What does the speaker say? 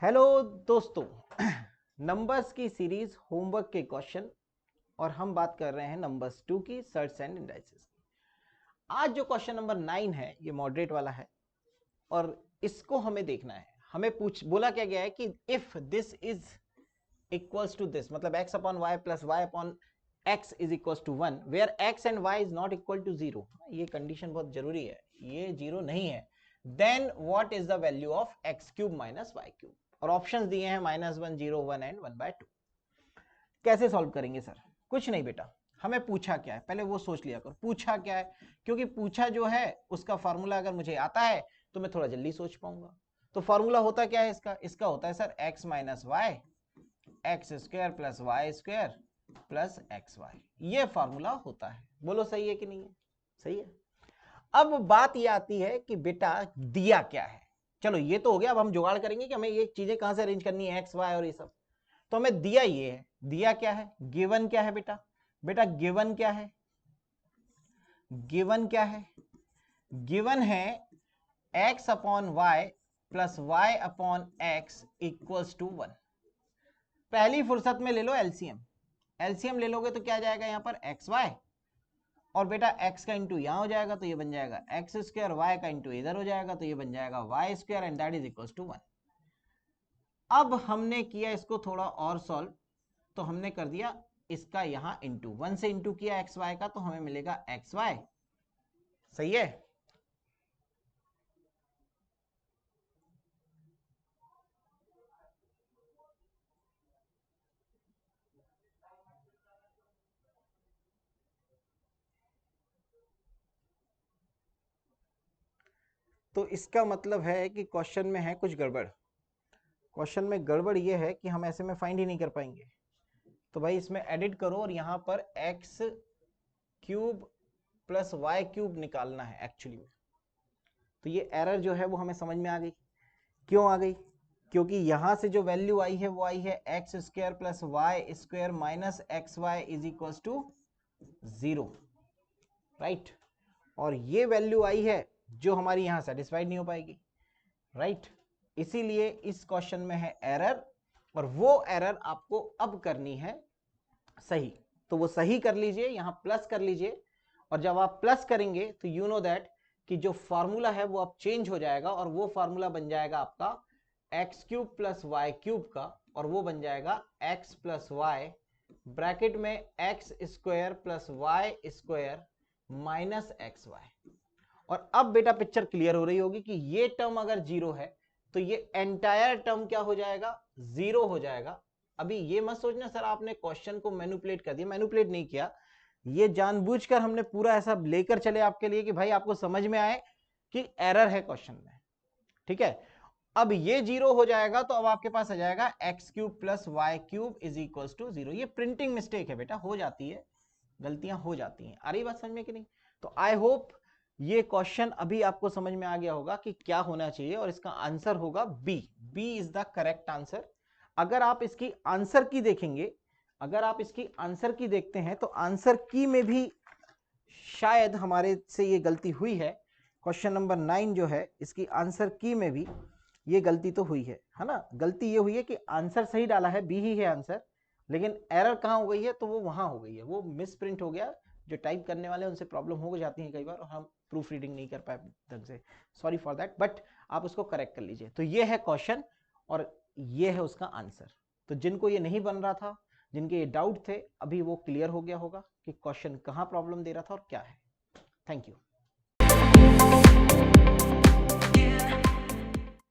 Hello दोस्तों, numbers की series homework के क्वेश्चन और हम बात कर रहे हैं नंबर्स 2 की सर्च एंड इंडाइसेस की। आज जो क्वेश्चन नंबर 9 है ये मॉडरेट वाला है और इसको हमें देखना है। हमें बोला क्या गया है कि if this is equals to this, मतलब x upon y plus y upon x is equals to 1 where x and y is not equal to 0। ये कंडीशन बहुत जरूरी है, ये 0 नहीं है। Then what is the value of x cube minus y cube, और options दिए हैं -1, 0, 1 एंड 1/2। कैसे सॉल्व करेंगे सर? कुछ नहीं बेटा, हमें पूछा क्या है पहले वो सोच लिया करो। पूछा क्या है, क्योंकि पूछा जो है उसका फॉर्मूला अगर मुझे आता है तो मैं थोड़ा जल्दी सोच पाऊंगा। तो फॉर्मूला होता क्या है इसका होता है sir x minus y x square plus y square plus x y. ये फॉर्मूला होता है। बोलो सही है कि नहीं है? सही है। अब बात ये आती है कि बेटा दिया क्या है। चलो ये तो हो गया, अब हम जुगाड़ करेंगे कि हमें ये चीजें कहां से अरेंज करनी है, एक्स वाई और ये सब। तो हमें दिया ये है। दिया क्या है? गिवन क्या है बेटा? बेटा गिवन क्या है? गिवन क्या है? गिवन है x upon y plus y upon x equals to 1। पहली फुर्सत में ले लो एलसीएम। एलसीएम ले लोगे तो क्या जाएगा यहां पर एक्स वाई, और बेटा x का इंटू यहां हो जाएगा तो ये बन जाएगा एक्स स्क्वायर, वाई का इंटू इधर हो जाएगा तो ये बन जाएगा y square and that is equals to 1। अब हमने किया इसको थोड़ा और सॉल्व, तो हमने कर दिया इसका यहां इंटू 1 से इंटू किया एक्स वाई का, तो हमें मिलेगा एक्स वाई। सही है। तो इसका मतलब है कि क्वेश्चन में है कुछ गड़बड़। क्वेश्चन में गड़बड़ ये है कि हम ऐसे में फाइंड ही नहीं कर पाएंगे। तो भाई इसमें एडिट करो और यहां पर x cube plus y cube निकालना है एक्चुअली में। तो ये एरर जो है वो हमें समझ में आ गई। क्यों आ गई? क्योंकि यहां से जो वैल्यू आई है वो आई है x square plus y square minus x y is equal to 0, right. और ये वैल्यू आई है जो हमारी यहां सेटिस्फाइड नहीं हो पाएगी, राइट। इसीलिए इस क्वेश्चन में है एरर, और वो एरर आपको अब करनी है सही। तो वो सही कर लीजिए, यहां प्लस कर लीजिए, और जब आप प्लस करेंगे तो यू नो दैट कि जो फॉर्मूला है वो अब चेंज हो जाएगा, और वो फॉर्मूला बन जाएगा आपका x cube plus y cube का, और वो बन जाएगा एक्स प्लस वाई ब्रैकेट में x square plus y square minus x y. और अब बेटा पिक्चर क्लियर हो रही होगी कि ये टर्म अगर 0 है तो ये एंटायर टर्म क्या हो जाएगा? 0 हो जाएगा। अभी ये मत सोचना सर आपने क्वेश्चन को मैनिपुलेट कर दिया। मैनिपुलेट नहीं किया, ये जानबूझकर हमने पूरा ऐसा लेकर चले आपके लिए कि भाई आपको समझ में आए कि एरर है क्वेश्चन में, ठीक है। अब ये 0 हो जाएगा तो अब आपके पास आ जाएगा x cube plus y cube is equal to 0। ये प्रिंटिंग मिस्टेक है बेटा, हो जाती है, गलतियां हो जाती हैं। आ रही बात समझ में कि नहीं? तो आई होप ये क्वेश्चन अभी आपको समझ में आ गया होगा कि क्या होना चाहिए, और इसका आंसर होगा B. B is the correct answer. अगर आप इसकी आंसर की देखेंगे, अगर आप इसकी आंसर की देखते हैं तो आंसर की में भी शायद हमारे से ये गलती हुई है। क्वेश्चन नंबर 9 जो है इसकी आंसर की में भी ये गलती तो हुई है ना। गलती ये हुई है कि आंसर सही डाला है, बी ही है आंसर, लेकिन एरर कहां हो गई है? तो वो वहां हो गई है, वो मिस प्रिंट हो गया। जो टाइप करने वाले उनसे प्रॉब्लम हो जाती है कई बार, और हम प्रूफ रीडिंग नहीं कर पाए ढंग से, सॉरी फॉर दैट, बट आप उसको करेक्ट कर लीजिए। तो ये है क्वेश्चन और ये है उसका आंसर। तो जिनको ये नहीं बन रहा था, जिनके ये डाउट थे, अभी वो क्लियर हो गया होगा कि क्वेश्चन कहां प्रॉब्लम दे रहा था और क्या है। Thank you.